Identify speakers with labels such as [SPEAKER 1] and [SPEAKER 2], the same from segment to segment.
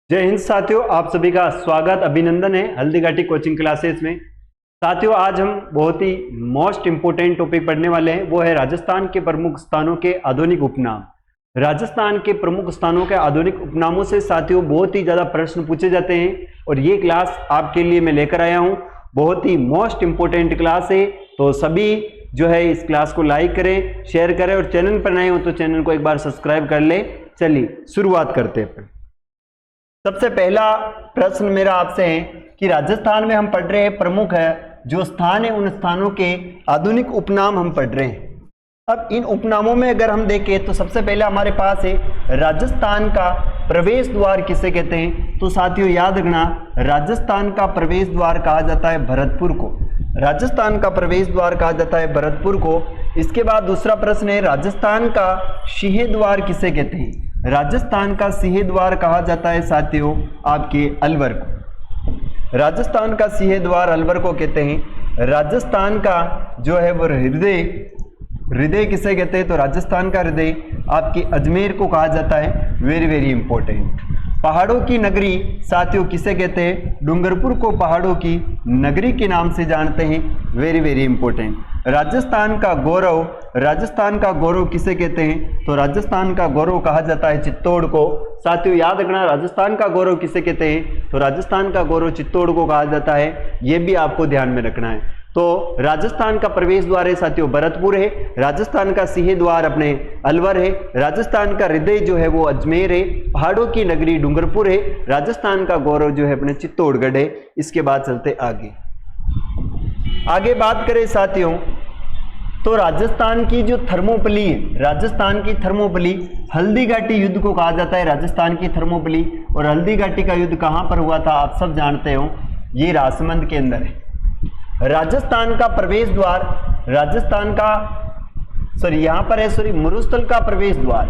[SPEAKER 1] जय हिंद साथियों, आप सभी का स्वागत अभिनंदन है हल्दीघाटी कोचिंग क्लासेस में। साथियों, आज हम बहुत ही मोस्ट इंपोर्टेंट टॉपिक पढ़ने वाले हैं, वो है राजस्थान के प्रमुख स्थानों के आधुनिक उपनाम। राजस्थान के प्रमुख स्थानों के आधुनिक उपनामों से साथियों बहुत ही ज्यादा प्रश्न पूछे जाते हैं और ये क्लास आपके लिए मैं लेकर आया हूँ। बहुत ही मोस्ट इंपोर्टेंट क्लास है, तो सभी जो है इस क्लास को लाइक करें, शेयर करें और चैनल पर नए हो तो चैनल को एक बार सब्सक्राइब कर ले। चलिए शुरुआत करते हैं। सबसे पहला प्रश्न मेरा आपसे है कि राजस्थान में हम पढ़ रहे हैं प्रमुख है जो स्थान है, उन स्थानों के आधुनिक उपनाम हम पढ़ रहे हैं। अब इन उपनामों में अगर हम देखें तो सबसे पहले हमारे पास है राजस्थान का प्रवेश द्वार किसे कहते हैं। तो साथियों याद रखना, राजस्थान का प्रवेश द्वार कहा जाता है भरतपुर को। राजस्थान का प्रवेश द्वार कहा जाता है भरतपुर को। इसके बाद दूसरा प्रश्न है राजस्थान का सिंह द्वार किसे कहते हैं। राजस्थान का सिंह द्वार कहा जाता है साथियों आपके अलवर को। राजस्थान का सिंह द्वार अलवर को कहते हैं। राजस्थान का जो है वो हृदय किसे कहते हैं। तो राजस्थान का हृदय आपके अजमेर को कहा जाता है। Very very important. पहाड़ों की नगरी साथियों किसे कहते हैं। डूंगरपुर को पहाड़ों की नगरी के नाम से जानते हैं। Very very important. राजस्थान का गौरव किसे कहते हैं। तो राजस्थान का गौरव कहा जाता है चित्तौड़ को। साथियों याद रखना, राजस्थान का गौरव किसे कहते हैं। तो राजस्थान का गौरव चित्तौड़ को कहा जाता है। यह भी आपको ध्यान में रखना है। तो राजस्थान का प्रवेश द्वार है साथियों भरतपुर है। राजस्थान का सिंह द्वार अपने अलवर है। राजस्थान का हृदय जो है वो अजमेर है। पहाड़ों की नगरी डूंगरपुर है। राजस्थान का गौरव जो है अपने चित्तौड़गढ़ है। इसके बाद चलते आगे बात करें साथियों, तो राजस्थान की जो थर्मोपली है, राजस्थान की थर्मोपली हल्दीघाटी युद्ध को कहा जाता है। राजस्थान की थर्मोपली और हल्दीघाटी का युद्ध कहां पर हुआ था आप सब जानते हो, ये राजसमंद के अंदर है। राजस्थान का प्रवेश द्वार, मरुस्थल का प्रवेश द्वार।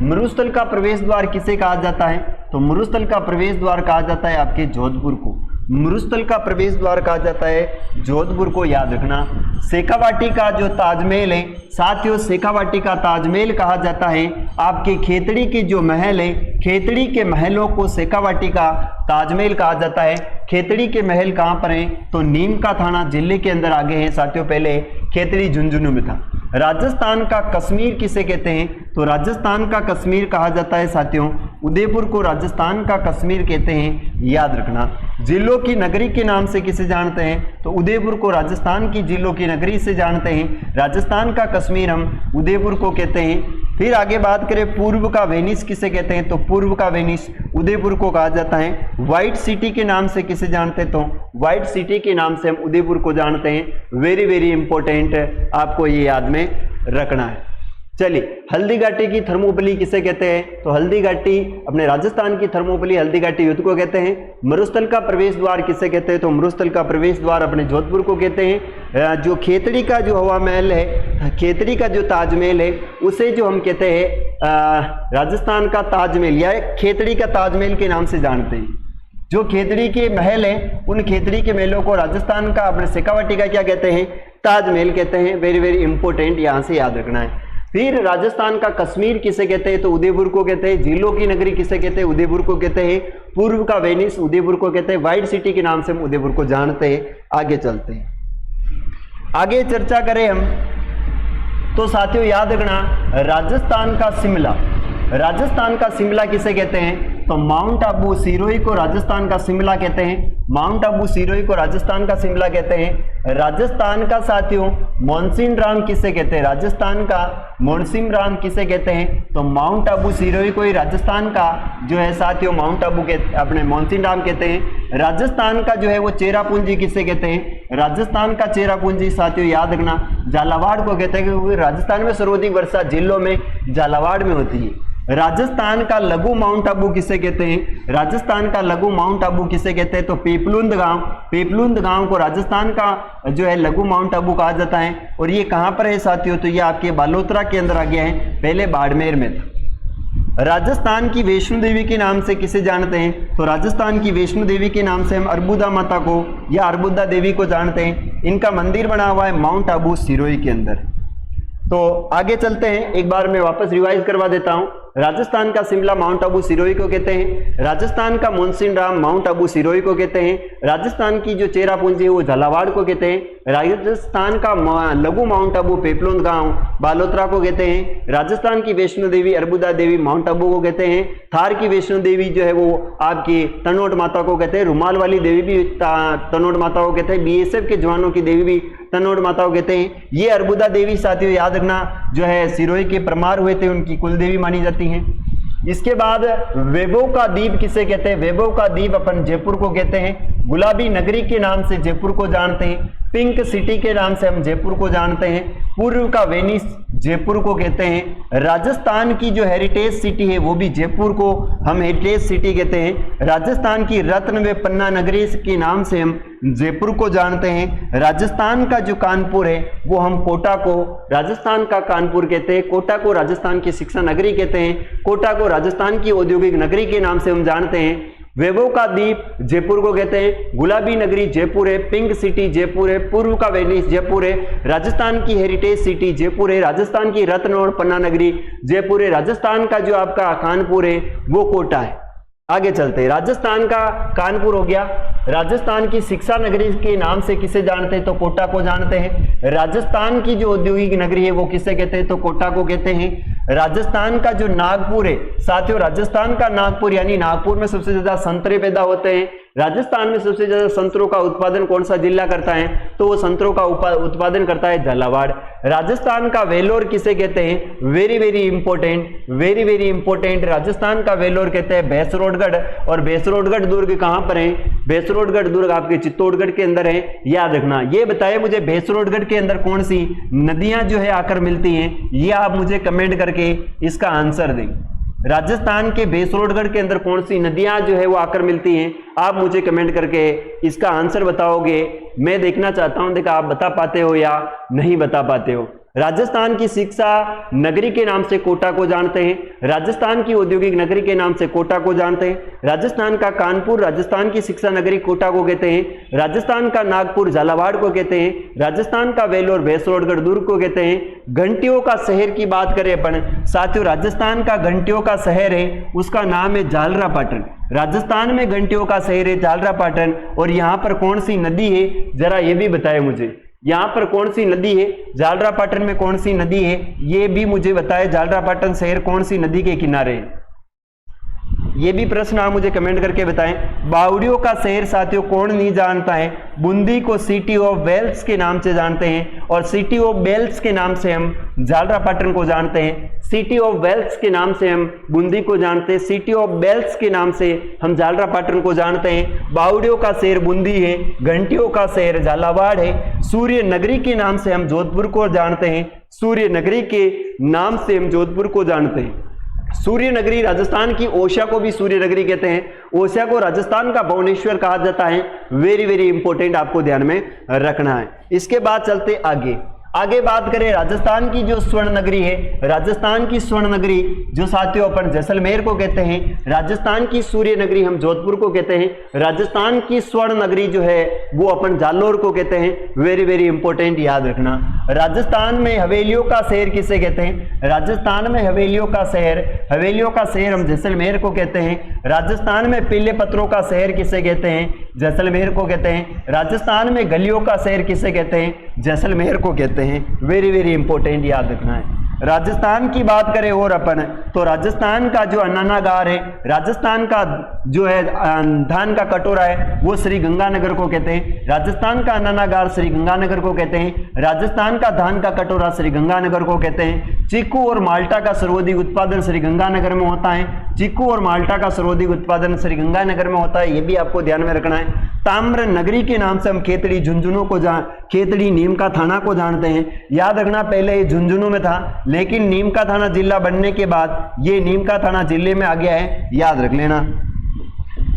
[SPEAKER 1] मरुस्थल का प्रवेश द्वार किसे कहा जाता है। तो मरुस्थल का प्रवेश द्वार कहा जाता है आपके जोधपुर को। मरुस्थल का प्रवेश द्वार कहा जाता है जोधपुर को। याद रखना, शेखावाटी का जो ताजमहल है साथियों, शेखावाटी का ताजमहल कहा जाता है आपके खेतड़ी के जो महल है, खेतड़ी के महलों को शेखावाटी का ताजमहल कहा जाता है। खेतड़ी के महल कहाँ पर हैं। तो नीम का थाना जिले के अंदर आगे हैं साथियों। पहले खेतड़ी झुंझुनू में था। राजस्थान का कश्मीर किसे कहते हैं। तो राजस्थान का कश्मीर कहा जाता है साथियों उदयपुर को। राजस्थान का कश्मीर कहते हैं। याद रखना, जिलों की नगरी के नाम से किसे जानते हैं। तो उदयपुर को राजस्थान की जिलों की नगरी से जानते हैं। राजस्थान का कश्मीर हम उदयपुर को कहते हैं। फिर आगे बात करें पूर्व का वेनिस किसे कहते हैं। तो पूर्व का वेनिस उदयपुर को कहा जाता है। व्हाइट सिटी के नाम से किसे जानते हैं। तो व्हाइट सिटी के नाम से हम उदयपुर को जानते हैं। वेरी वेरी इंपॉर्टेंट, आपको ये याद में रखना है। चलिए, हल्दीघाटी की थर्मोपली किसे कहते हैं। तो हल्दीघाटी अपने राजस्थान की थर्मोपली हल्दीघाटी युद्ध को कहते हैं। मरुस्थल का प्रवेश द्वार किसे कहते हैं। तो मरुस्थल का प्रवेश द्वार अपने जोधपुर को कहते हैं। जो खेतड़ी का जो हवा महल है, खेतड़ी का जो ताजमहल है, उसे जो हम कहते हैं राजस्थान का ताजमहल या खेतड़ी का ताजमहल के नाम से जानते हैं। जो खेतड़ी के महल हैं, उन खेतड़ी के महलों को राजस्थान का अपने शेखावाटी का क्या कहते हैं, ताजमहल कहते हैं। वेरी वेरी इंपॉर्टेंट, यहां से याद रखना है। फिर राजस्थान का कश्मीर किसे कहते हैं। तो उदयपुर को कहते हैं। जिलों की नगरी किसे कहते हैं। उदयपुर को कहते हैं। पूर्व का वेनिस उदयपुर को कहते हैं। व्हाइट सिटी के नाम से हम उदयपुर को जानते हैं। आगे चलते हैं, आगे चर्चा करें हम, तो साथियों याद रखना, राजस्थान का शिमला, राजस्थान का शिमला किसे कहते हैं। तो माउंट आबू सिरोही को राजस्थान का शिमला कहते हैं। माउंट आबू सिरोही को राजस्थान का शिमला कहते हैं। राजस्थान का साथियों मोहनसिंह राम किसे कहते हैं। राजस्थान का मोहनसिंह राम किसे कहते हैं। तो माउंट आबू सिरोही को ही राजस्थान का जो है साथियों माउंट आबू के अपने मोहनसिंह राम कहते हैं। राजस्थान का जो है वो चेरापूंजी किसे कहते हैं। राजस्थान का चेरापूंजी साथियों याद रखना झालावाड़ को कहते हैं, क्योंकि राजस्थान में सर्वाधिक वर्षा जिलों में झालावाड़ में होती है। राजस्थान का लघु माउंट आबू किसे कहते हैं। राजस्थान का लघु माउंट आबू किसे कहते हैं। तो पेपलुंद गांव को राजस्थान का जो है लघु माउंट आबू कहा जाता है। और ये कहां पर है साथियों। तो ये आपके बालोतरा के अंदर आ गया है, पहले बाड़मेर में था। राजस्थान की वैष्णो देवी के नाम से किसे जानते हैं। तो राजस्थान की वैष्णो देवी के नाम से हम अर्बुदा माता को या अर्बुदा देवी को जानते हैं। इनका मंदिर बना हुआ है माउंट आबू सिरोही के अंदर। तो आगे चलते हैं, एक बार मैं वापस रिवाइज करवा देता हूं। राजस्थान का शिमला माउंट आबू सिरोही को कहते हैं, राजस्थान का मोहसिनराम माउंट आबू सिरोही को कहते हैं, राजस्थान की जो चेरापूंजी है वो झालावाड़ को कहते हैं, राजस्थान का लघु माउंट आबू पेपलोद गांव बालोतरा को कहते हैं, राजस्थान की वैष्णो देवी अर्बुदा देवी माउंट आबू को कहते हैं, थार की वैष्णो देवी जो है वो आपकी तनोट माता को कहते हैं, रुमाल वाली देवी भी तनोट माता को कहते हैं, बीएसएफ के जवानों की देवी भी तनोट माता को कहते हैं। ये अर्बुदा देवी साथियों याद रखना जो है सिरोही के परमार हुए थे उनकी कुल देवी मानी जाती हैं। इसके बाद वैभव का द्वीप किसे कहते हैं? वैभव का द्वीप अपन जयपुर को कहते हैं, गुलाबी नगरी के नाम से जयपुर को जानते हैं, पिंक सिटी के नाम से हम जयपुर को जानते हैं, पूर्व का वेनिस जयपुर को कहते हैं, राजस्थान की जो हेरिटेज सिटी है वो भी जयपुर को हम हेरिटेज सिटी कहते हैं, राजस्थान की रत्न व पन्ना नगरी के नाम से हम जयपुर को जानते हैं, राजस्थान का जो कानपुर है वो हम कोटा को राजस्थान का कानपुर कहते हैं, कोटा को राजस्थान की शिक्षा नगरी कहते हैं, कोटा को राजस्थान की औद्योगिक नगरी के नाम से हम जानते हैं, वैभव का द्वीप जयपुर को कहते हैं, गुलाबी नगरी जयपुर है, पिंक सिटी जयपुर है, पूर्व का वेनिस जयपुर है, राजस्थान की हेरिटेज सिटी जयपुर है, राजस्थान की रत्न और पन्ना नगरी जयपुर है, राजस्थान का जो आपका कानपुर है वो कोटा है। आगे चलते हैं, राजस्थान का कानपुर हो गया, राजस्थान की शिक्षा नगरी के नाम से किसे जानते हैं? तो कोटा को जानते हैं, राजस्थान की जो औद्योगिक नगरी है वो किसे कहते हैं? तो कोटा को कहते हैं, राजस्थान का जो नागपुर है साथियों, राजस्थान का नागपुर यानी नागपुर में सबसे ज्यादा संतरे पैदा होते हैं, राजस्थान में सबसे ज्यादा संतरों का उत्पादन कौन सा जिला करता है? तो वो संतरों का उत्पादन करता है झालावाड़। राजस्थान का वेलोर किसे कहते हैं? वेरी वेरी इंपॉर्टेंट, राजस्थान का वेलोर कहते हैं भैंसरोडगढ़, और भैंसरोडगढ़ दुर्ग कहां पर है? भैंसरोडगढ़ दुर्ग आपके चित्तौड़गढ़ के अंदर है, याद रखना। ये बताइए मुझे भैंसरोडगढ़ के अंदर कौन सी नदियां जो है आकर मिलती हैं, ये आप मुझे कमेंट करके इसका आंसर दें। राजस्थान के भैंसरोडगढ़ के अंदर कौन सी नदियां जो है वो आकर मिलती हैं, आप मुझे कमेंट करके इसका आंसर बताओगे। मैं देखना चाहता हूं देखा आप बता पाते हो या नहीं बता पाते हो। राजस्थान की शिक्षा नगरी के नाम से कोटा को जानते हैं, राजस्थान की औद्योगिक नगरी के नाम से कोटा को जानते हैं, राजस्थान का कानपुर राजस्थान की शिक्षा नगरी कोटा को कहते हैं, राजस्थान का नागपुर झालावाड़ को कहते हैं, राजस्थान का वेलोर भैंसरोडगढ़ दुर्ग को कहते हैं। घंटियों का शहर की बात करें अपन साथियों, राजस्थान का घंटियों का शहर है उसका नाम है झालरापाटन। राजस्थान में घंटियों का शहर है झालरापाटन, और यहाँ पर कौन सी नदी है जरा ये भी बताए मुझे, यहाँ पर कौन सी नदी है? झालरापाटन में कौन सी नदी है ये भी मुझे बताए। झालरापाटन शहर कौन सी नदी के किनारे है, ये भी प्रश्न आप मुझे कमेंट करके बताएं। बावड़ियों का शहर साथियों कौन नहीं जानता है? बूंदी को सिटी ऑफ वेल्स के नाम से जानते हैं, और सिटी ऑफ बेल्स के नाम से हम झालरापाटन को जानते हैं। सिटी ऑफ वेल्स के नाम से हम बूंदी को जानते हैं, सिटी ऑफ बेल्स के नाम से हम झालरापाटन को जानते हैं। बावड़ियों का शहर बूंदी है, घंटियों का शहर झालावाड़ है, सूर्य नगरी के नाम से हम जोधपुर को जानते हैं, सूर्य नगरी के नाम से हम जोधपुर को जानते हैं। सूर्य नगरी राजस्थान की ओशा को भी सूर्य नगरी कहते हैं, ओशा को राजस्थान का भुवनेश्वर कहा जाता है। वेरी वेरी इंपॉर्टेंट आपको ध्यान में रखना है। इसके बाद चलते आगे बात करें राजस्थान की जो स्वर्ण नगरी है, राजस्थान की स्वर्ण नगरी जो साथियों अपन जैसलमेर को कहते हैं, राजस्थान की सूर्य नगरी हम जोधपुर को कहते हैं, राजस्थान की स्वर्ण नगरी जो है वो अपन जालोर को कहते हैं। वेरी वेरी इंपॉर्टेंट याद रखना। राजस्थान में हवेलियों का शहर किसे कहते हैं? राजस्थान में हवेलियों का शहर हम जैसलमेर को कहते हैं। राजस्थान में पीले पत्थरों का शहर किसे कहते हैं? जैसलमेर को कहते हैं। राजस्थान में गलियों का शहर किसे कहते हैं? जैसलमेर को कहते हैं। वेरी वेरी इंपॉर्टेंट याद रखना है। राजस्थान की बात करें और अपन तो राजस्थान का जो अन्नानागार है, राजस्थान का जो है धान का कटोरा है वो श्री गंगानगर को कहते हैं। राजस्थान का अन्नानागार श्री गंगानगर को कहते हैं। राजस्थान का धान का कटोरा श्री गंगानगर को कहते हैं। चीकू और माल्टा का सर्वाधिक उत्पादन श्री गंगानगर में होता है। चीकू और माल्टा का सर्वाधिक उत्पादन श्री गंगानगर में होता है, ये भी आपको ध्यान में रखना है। ताम्र नगरी के नाम से हम खेतड़ी झुंझुनू को खेतड़ी नीम का थाना को जानते हैं। याद रखना पहले ये झुंझुनू में था, लेकिन नीम का थाना जिला बनने के बाद ये नीम का थाना जिले में आ गया है, याद रख लेना।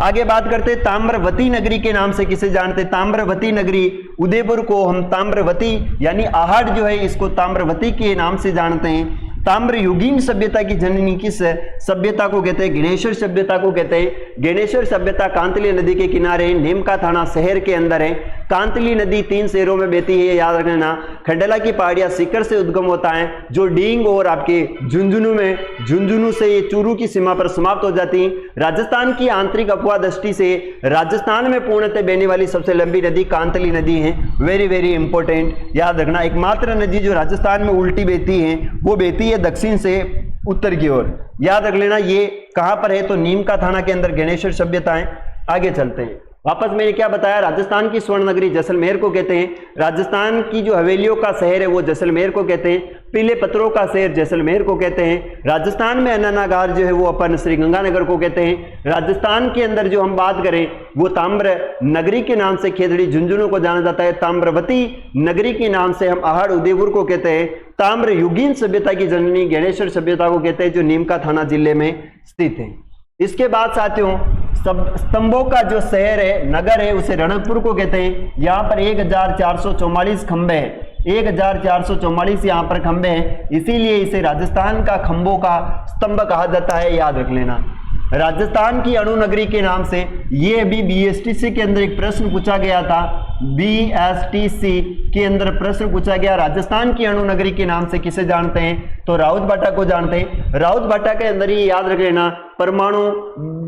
[SPEAKER 1] आगे बात करते हैं ताम्रवती नगरी के नाम से किसे जानते हैं? ताम्रवती नगरी उदयपुर को हम ताम्रवती यानी आहट जो है इसको ताम्रवती के नाम से जानते हैं। ताम्रयुगीन सभ्यता की जननी किस सभ्यता को कहते हैं? गणेश्वर सभ्यता को कहते हैं। गणेश्वर सभ्यता कांतली नदी के किनारे नीम का थाना शहर के अंदर है। कांतली नदी 3 शहरों में बहती है, याद रखना। खंडेला की पहाड़ियां सीकर से उद्गम होता है, जो डींग और आपके झुंझुनू में, झुंझुनू से ये चूरू की सीमा पर समाप्त हो जाती है। राजस्थान की आंतरिक अपवाह दृष्टि से राजस्थान में पूर्णतः बहने वाली सबसे लंबी नदी कांतली नदी है। वेरी वेरी इंपॉर्टेंट, याद रखना। एकमात्र नदी जो राजस्थान में उल्टी बहती है वो बहती है दक्षिण से उत्तर की ओर, याद रख लेना। ये कहां पर है तो नीम का थाना के अंदर गणेश्वर सभ्यता है। आगे चलते हैं। वापस मैंने क्या बताया, राजस्थान की स्वर्ण नगरी जैसलमेर को कहते हैं। राजस्थान की जो हवेलियों का शहर है वो जैसलमेर को कहते हैं। पीले पत्थरों का शहर जैसलमेर को कहते हैं। राजस्थान में अननागार जो है वो अपन श्रीगंगानगर को कहते हैं। राजस्थान के अंदर जो हम बात करें वो ताम्र नगरी के नाम से खेतड़ी झुंझुनू को जाना जाता है। ताम्रवती नगरी के नाम से हम आहड़ उदयपुर को कहते हैं। ताम्र युगीन सभ्यता की जननी गणेश्वर सभ्यता को कहते हैं, जो नीमका थाना जिले में स्थित है। इसके बाद साथियों स्तंभों का जो शहर है, नगर है, उसे रणकपुर को कहते हैं। यहाँ पर 1444 खंबे हैं, 1444 यहाँ पर खंबे हैं, इसीलिए इसे राजस्थान का खंबों का स्तंभ कहा जाता है, याद रख लेना। राजस्थान की अणु नगरी के नाम से ये अभी बीएसटीसी के अंदर एक प्रश्न पूछा गया था, बीएसटीसी के अंदर प्रश्न पूछा गया, राजस्थान की अणु नगरी के नाम से किसे जानते हैं तो राउत भाटा को जानते हैं। राउत भाटा के अंदर ही याद रख लेना, परमाणु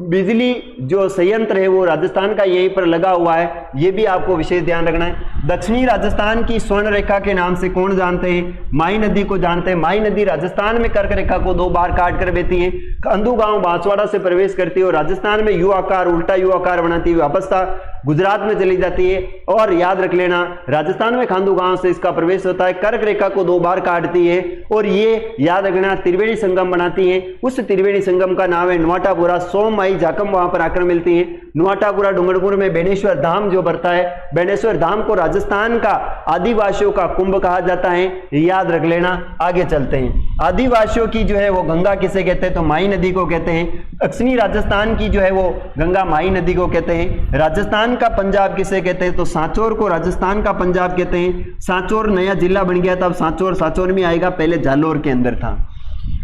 [SPEAKER 1] बिजली जो संयंत्र है वो राजस्थान का यहीं पर लगा हुआ है, ये भी आपको विशेष ध्यान रखना है। दक्षिणी राजस्थान की स्वर्ण रेखा के नाम से कौन जानते हैं, माई नदी को जानते हैं। माई नदी राजस्थान में कर्क रेखा को 2 बार काट कर बहती है, कंदू गांव बांसवाड़ा से प्रवेश करती है और राजस्थान में यू आकार, उल्टा यू आकार बनाती हुई वापस गुजरात में चली जाती है। और याद रख लेना, राजस्थान में खांदू गांव से इसका प्रवेश होता है, कर्क रेखा को 2 बार काटती है और ये याद रखना त्रिवेणी संगम बनाती है। उस त्रिवेणी संगम का नाम है नुआटापुरा। सोम माई जाकम वहां पर आकर मिलती है। नुआटापुरा डूंगरपुर में बेनेश्वर धाम जो बढ़ता है, बेनेश्वर धाम को राजस्थान का आदिवासियों का कुंभ कहा जाता है, याद रख लेना। आगे चलते हैं। आदिवासियों की जो है वो गंगा किसे कहते हैं तो माई नदी को कहते हैं। दक्षिणी राजस्थान की जो है वो गंगा माई नदी को कहते हैं। राजस्थान का पंजाब किसे कहते हैं तो सांचौर को राजस्थान का पंजाब कहते हैं। सांचौर नया जिला बन गया था, अब सांचौर में आएगा, पहले जालोर के अंदर था।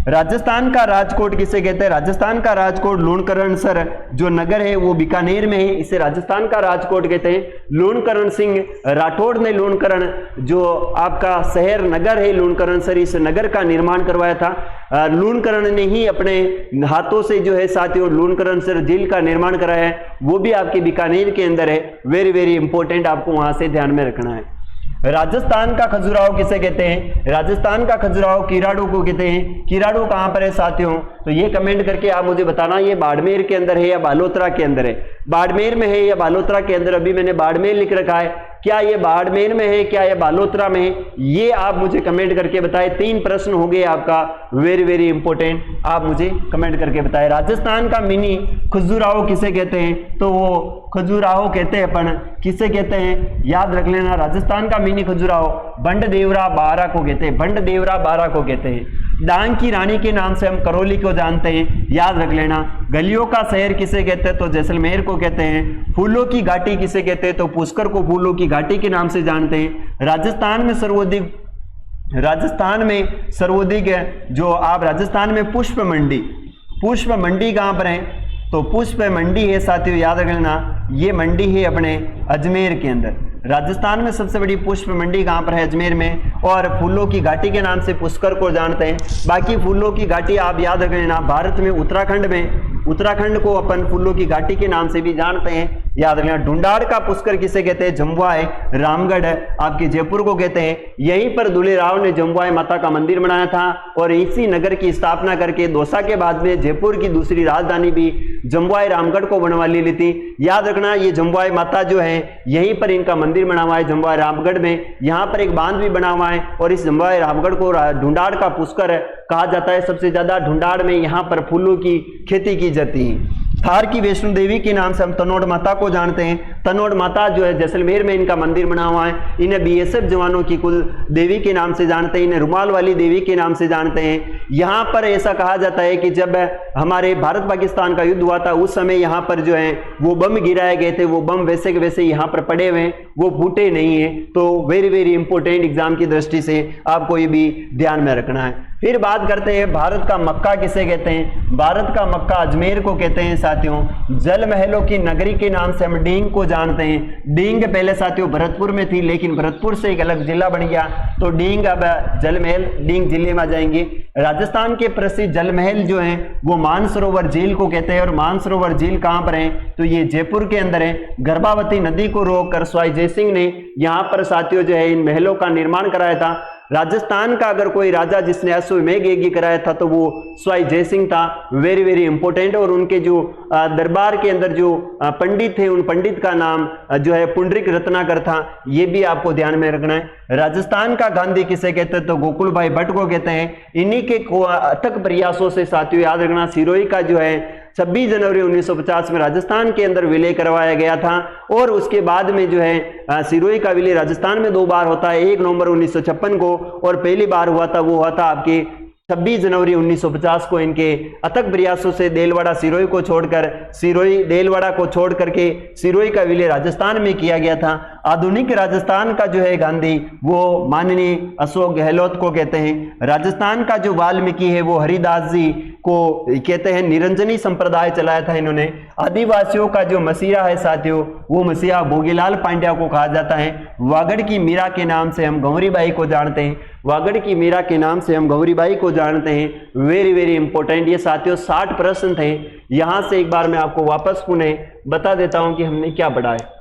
[SPEAKER 1] राजस्थान का राजकोट किसे कहते हैं, राजस्थान का राजकोट लूणकरणसर जो नगर है वो बीकानेर में है, इसे राजस्थान का राजकोट कहते हैं। लूणकरण सिंह राठौड़ ने लूणकरण जो आपका शहर नगर है लूणकरणसर, इस नगर का निर्माण करवाया था। लूणकरण ने ही अपने हाथों से जो है साथियों लूणकरणसर झील का निर्माण कराया है, वो भी आपके बीकानेर के अंदर है। वेरी वेरी इंपॉर्टेंट, आपको वहां से ध्यान में रखना है। राजस्थान का खजुराहो किसे कहते हैं, राजस्थान का खजुराहो किराड़ू को कहते हैं। किराड़ू कहां पर है साथियों तो ये कमेंट करके आप मुझे बताना, ये बाड़मेर के अंदर है या बालोतरा के अंदर है। बाड़मेर में है या बालोतरा के अंदर, अभी मैंने बाड़मेर लिख रखा है, क्या ये बाड़मेर में है क्या ये बालोतरा में है, ये आप मुझे कमेंट करके बताएं। 3 प्रश्न हो गए आपका, वेरी वेरी इंपॉर्टेंट, आप मुझे कमेंट करके बताएं। राजस्थान का मिनी खजुराहो किसे कहते हैं तो वो खजुराहो कहते हैं अपन, किसे कहते हैं याद रख लेना। राजस्थान का मिनी खजुराहो बंडदेवरा बारा को कहते हैं, बंडदेवरा बारा को कहते हैं। डांग की रानी के नाम से हम करौली को जानते हैं, याद रख लेना। गलियों का शहर किसे कहते हैं तो जैसलमेर को कहते हैं। फूलों की घाटी किसे कहते हैं तो पुष्कर को फूलों की घाटी के नाम से जानते हैं। राजस्थान में सर्वाधिक जो आप राजस्थान में पुष्प मंडी कहां पर है तो पुष्प मंडी है साथियों, याद रखना। ये मंडी है अपने अजमेर के अंदर। राजस्थान में सबसे बड़ी पुष्प मंडी कहां पर है, अजमेर में। और फूलों की घाटी के नाम से पुष्कर को जानते हैं। बाकी फूलों की घाटी आप याद रख लेना, भारत में उत्तराखंड को अपन फूलों की घाटी के नाम से भी जानते हैं, याद रखना। ढूंढाड़ का पुष्कर किसे कहते हैं, जम्बुआई रामगढ़ आपके जयपुर को कहते हैं। यहीं पर दुले राव ने जम्बुआई माता का मंदिर बनाया था और इसी नगर की स्थापना करके दौसा के बाद में जयपुर की दूसरी राजधानी भी जम्बुआई रामगढ़ को बनवा ली थी। याद रखना, ये जम्बुआई माता जो है यहीं पर इनका मंदिर बना हुआ है जम्बुआई रामगढ़ में। यहाँ पर एक बांध भी बना हुआ है और इस जम्बुआई रामगढ़ को ढूंढाड़ का पुष्कर कहा जाता है। सबसे ज्यादा ढूंढाड़ में यहाँ पर फूलों की खेती की जाती है। थार की वैष्णो देवी के नाम से हम तनोड़ माता को जानते हैं। तनोड़ माता जो है जैसलमेर में इनका मंदिर बना हुआ है। इन्हें बीएसएफ जवानों की कुल देवी के नाम से जानते हैं, इन्हें रुमाल वाली देवी के नाम से जानते हैं। यहाँ पर ऐसा कहा जाता है कि जब हमारे भारत पाकिस्तान का युद्ध हुआ था उस समय यहाँ पर जो है वो बम गिराए गए थे, वो बम वैसे के वैसे यहाँ पर पड़े हुए हैं, वो फूटे नहीं है। तो वेरी वेरी इंपॉर्टेंट एग्जाम की दृष्टि से आपको ये भी ध्यान में रखना है। फिर बात करते हैं भारत का मक्का किसे कहते हैं। भारत का मक्का अजमेर को कहते हैं साथियों। जल महलों की नगरी के नाम से हम डींग को जानते हैं। डींग पहले साथियों भरतपुर में थी, लेकिन भरतपुर से एक अलग जिला बन गया, तो डींग अब जल महल डींग जिले में आ जाएंगे। राजस्थान के प्रसिद्ध जल महल जो है वो मानसरोवर झील को कहते हैं, और मानसरोवर झील कहां पर है, तो ये जयपुर के अंदर है। गर्भावती नदी को रोककर स्वाई जयसिंह ने यहां पर साथियों जो है इन महलों का निर्माण कराया था। राजस्थान का अगर कोई राजा जिसने अश्वमेध यज्ञ कराया था तो वो स्वाई जयसिंह था, वेरी वेरी इंपॉर्टेंट। और उनके जो दरबार के अंदर जो पंडित थे, उन पंडित का नाम जो है पुंडरीक रत्नाकर था, ये भी आपको ध्यान में रखना है। राजस्थान का गांधी किसे कहते हैं, तो गोकुल भाई भट्ट को कहते हैं। इन्हीं के अथक प्रयासों से साथियों याद रखना, सिरोही का जो है 26 जनवरी 1950 में राजस्थान के अंदर विलय करवाया गया था, और उसके बाद में जो है सिरोही का विलय राजस्थान में 2 बार होता है, 1 नवंबर 1956 को, और पहली बार हुआ था वो हुआ था आपके 26 जनवरी 1950 को। इनके अथक प्रयासों से देलवाड़ा सिरोही को छोड़कर देलवाड़ा को छोड़ करके सिरोही का विलय राजस्थान में किया गया था। आधुनिक राजस्थान का जो है गांधी वो माननीय अशोक गहलोत को कहते हैं। राजस्थान का जो वाल्मीकि है वो हरिदास जी को कहते हैं। निरंजनी संप्रदाय चलाया था इन्होंने। आदिवासियों का जो मसीहा है साथियों, वो मसीहा भोगीलाल पांड्या को कहा जाता है। वागड़ की मीरा के नाम से हम गौरीबाई को जानते हैं, वागड़ की मीरा के नाम से हम गौरीबाई को जानते हैं। Very very important. ये साथियों 60 प्रश्न थे। यहां से एक बार मैं आपको वापस पुनः बता देता हूं कि हमने क्या पढ़ा है।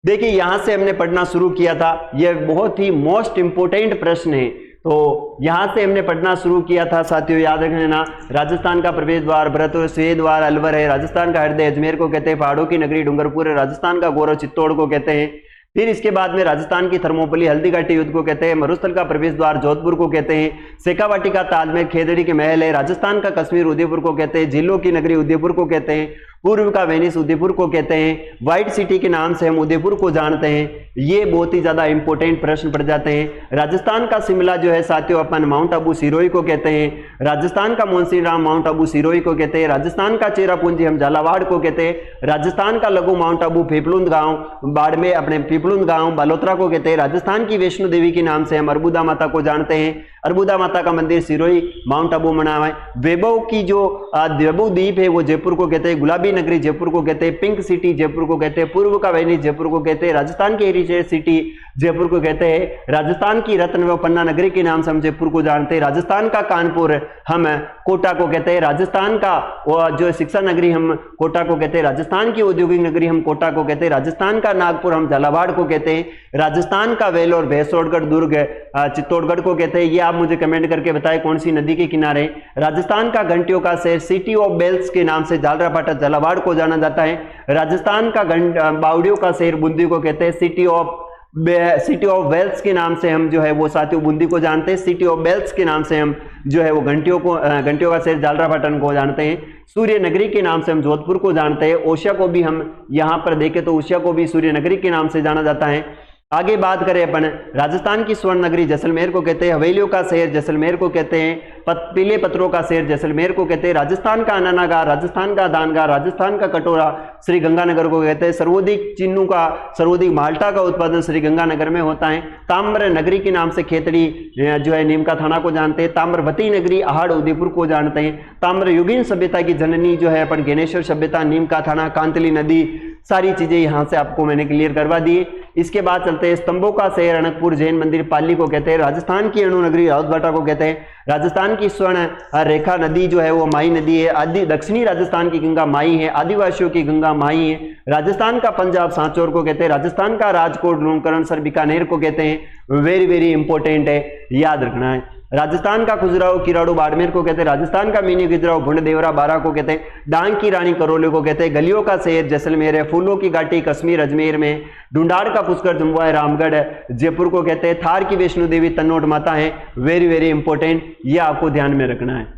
[SPEAKER 1] देखिए यहां से हमने पढ़ना शुरू किया था, यह बहुत ही मोस्ट इंपोर्टेंट प्रश्न है। तो यहां से हमने पढ़ना शुरू किया था साथियों, याद रखना। राजस्थान का प्रवेश द्वार भरतपुर, स्वेद द्वार अलवर है। राजस्थान का हृदय अजमेर को कहते हैं। पहाड़ों की नगरी डूंगरपुर है। राजस्थान का गौरव चित्तौड़ को कहते हैं। फिर इसके बाद में राजस्थान की थर्मोपली हल्दीघाटी युद्ध को कहते हैं। मरुस्थल का प्रवेश द्वार जोधपुर को कहते हैं। शेखावाटी का ताजमहल खेदड़ी के महल है। राजस्थान का कश्मीर उदयपुर को कहते हैं। झीलों की नगरी उदयपुर को कहते हैं। पूर्व का वेनिस उदयपुर को कहते हैं। व्हाइट सिटी के नाम से हम उदयपुर को जानते हैं। ये बहुत ही ज्यादा इंपॉर्टेंट प्रश्न पड़ जाते हैं। राजस्थान का शिमला जो है साथियों अपन माउंट आबू सिरोही को कहते हैं। राजस्थान का मोहनसिंह माउंट आबू सिरोही को कहते हैं। राजस्थान का चेरापूंजी हम झालावाड़ को कहते हैं। राजस्थान का लघु माउंट आबू पीपलुंद गांव बाड़मेर अपने पीपलुंद गांव बालोतरा को कहते हैं। राजस्थान की वैष्णो देवी के नाम से हम अर्बुदा माता को जानते हैं। अर्बुदा माता का मंदिर सिरोही माउंट आबू मना है। वैभव की जो वैभव द्वीप है वो जयपुर को कहते हैं। गुलाबी नगरी जयपुर को कहते हैं। पिंक सिटी जयपुर को कहते हैं। पूर्व का वेनिस जयपुर को कहते हैं। राजस्थान की हेरिटेज सिटी जयपुर को कहते हैं। राजस्थान की रत्न व पन्ना नगरी के नाम से हम जयपुर को जानते हैं। राजस्थान का कानपुर हम कोटा को कहते हैं। राजस्थान का जो शिक्षा नगरी हम कोटा को कहते हैं। राजस्थान की औद्योगिक नगरी हम कोटा को कहते हैं। राजस्थान का नागपुर हम झालावाड़ को कहते हैं। राजस्थान का वेलोर भैंसोड़गढ़ दुर्ग चित्तौड़गढ़ को कहते हैं। ये आप मुझे कमेंट करके बताएं कौन सी नदी के किनारे। राजस्थान का घंटियों का शहर सिटी ऑफ बेल्स के नाम से झालरापाटा झालावाड़ को जाना जाता है। राजस्थान का बावड़ियों का शहर बूंदी को कहते हैं। सिटी ऑफ वेल्स के नाम से हम जो है वो साथियों बूंदी को जानते हैं। सिटी ऑफ बेल्स के नाम से हम जो है वो घंटियों का शहर झालरापाटन को जानते हैं। सूर्य नगरी के नाम से हम जोधपुर को जानते हैं। ओशिया को भी हम यहाँ पर देखें तो ओशिया को भी सूर्य नगरी के नाम से जाना जाता है। आगे बात करें अपन, राजस्थान की स्वर्ण नगरी जैसलमेर को कहते हैं। हवेलियों का शहर जैसलमेर को कहते हैं। पीले पत्थरों का शहर जैसलमेर को कहते हैं। राजस्थान का अनानागार, राजस्थान का दानगार, राजस्थान का कटोरा श्री गंगानगर को कहते हैं। सर्वाधिक चिन्नू का सर्वाधिक माल्टा का उत्पादन श्री गंगानगर में होता है। ताम्र नगरी के नाम से खेतड़ी जो है नीमका थाना को जानते हैं। ताम्रवती नगरी आहड़ उदयपुर को जानते हैं। ताम्र युगीन सभ्यता की जननी जो है अपन ज्ञानेश्वर सभ्यता, नीमका थाना, कांतली नदी, सारी चीजें यहां से आपको मैंने क्लियर करवा दी। इसके बाद चलते हैं स्तंभों का शहर अनकपुर जैन मंदिर पाली को कहते हैं। राजस्थान की अणु नगरी राउतभाटा को कहते हैं। राजस्थान की स्वर्ण रेखा नदी जो है वो माई नदी है। आदि दक्षिणी राजस्थान की गंगा माई है। आदिवासियों की गंगा माई है। राजस्थान का पंजाब सांचौर को कहते हैं। राजस्थान का राजकोट लूणकरणसर बीकानेर को कहते हैं। वेरी वेरी इंपॉर्टेंट है, याद रखना है। राजस्थान का खुजराहो किराड़ू बाड़मेर को कहते हैं। राजस्थान का मिनी खिजराहो भुंड देवरा बारा को कहते हैं। डांग की रानी करौली को कहते हैं। गलियों का शहर जैसलमेर है। फूलों की घाटी कश्मीर अजमेर में। ढूंढाड़ का पुष्कर जम्बुआ रामगढ़ जयपुर को कहते हैं। थार की वैष्णो देवी तन्नोट माता है। वेरी वेरी इंपॉर्टेंट, ये आपको ध्यान में रखना है।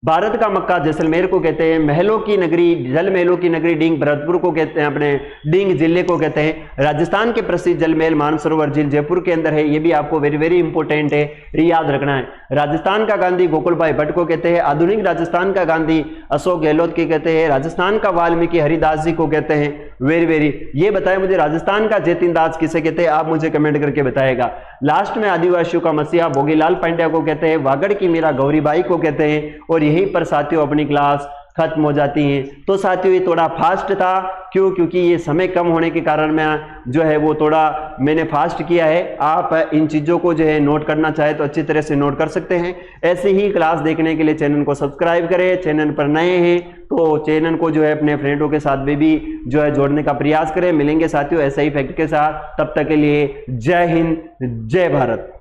[SPEAKER 1] भारत का मक्का जैसलमेर को कहते हैं। महलों की नगरी जल महलों की नगरी डींग भरतपुर को कहते हैं, अपने डींग जिले को कहते हैं। राजस्थान के प्रसिद्ध जल महल मानसरोवर झील जयपुर के अंदर है। ये भी आपको वेरी वेरी इंपॉर्टेंट है, याद रखना है। राजस्थान का गांधी गोकुल भाई भट्ट को कहते हैं। आधुनिक राजस्थान का गांधी अशोक गहलोत के कहते हैं। राजस्थान का वाल्मीकि हरिदास जी को कहते हैं। वेरी वेरी, ये बताएं मुझे राजस्थान का जतिन दास किसे कहते हैं, आप मुझे कमेंट करके बताएगा। लास्ट में आदिवासियों का मसीहा भोगीलाल पांड्या को कहते हैं। वागड़ की मीरा गौरीबाई को कहते हैं। और यहीं पर साथियों अपनी क्लास खत्म हो जाती है। तो साथियों ये थोड़ा फास्ट था क्यों? क्योंकि ये समय कम होने के कारण मैं जो है वो थोड़ा मैंने फास्ट किया है। आप इन चीज़ों को जो है नोट करना चाहे तो अच्छी तरह से नोट कर सकते हैं। ऐसे ही क्लास देखने के लिए चैनल को सब्सक्राइब करें। चैनल पर नए हैं तो चैनल को जो है अपने फ्रेंडों के साथ में भी जो है जोड़ने का प्रयास करें। मिलेंगे साथियों ऐसे ही फैक्ट के साथ, तब तक के लिए जय हिंद, जय भारत।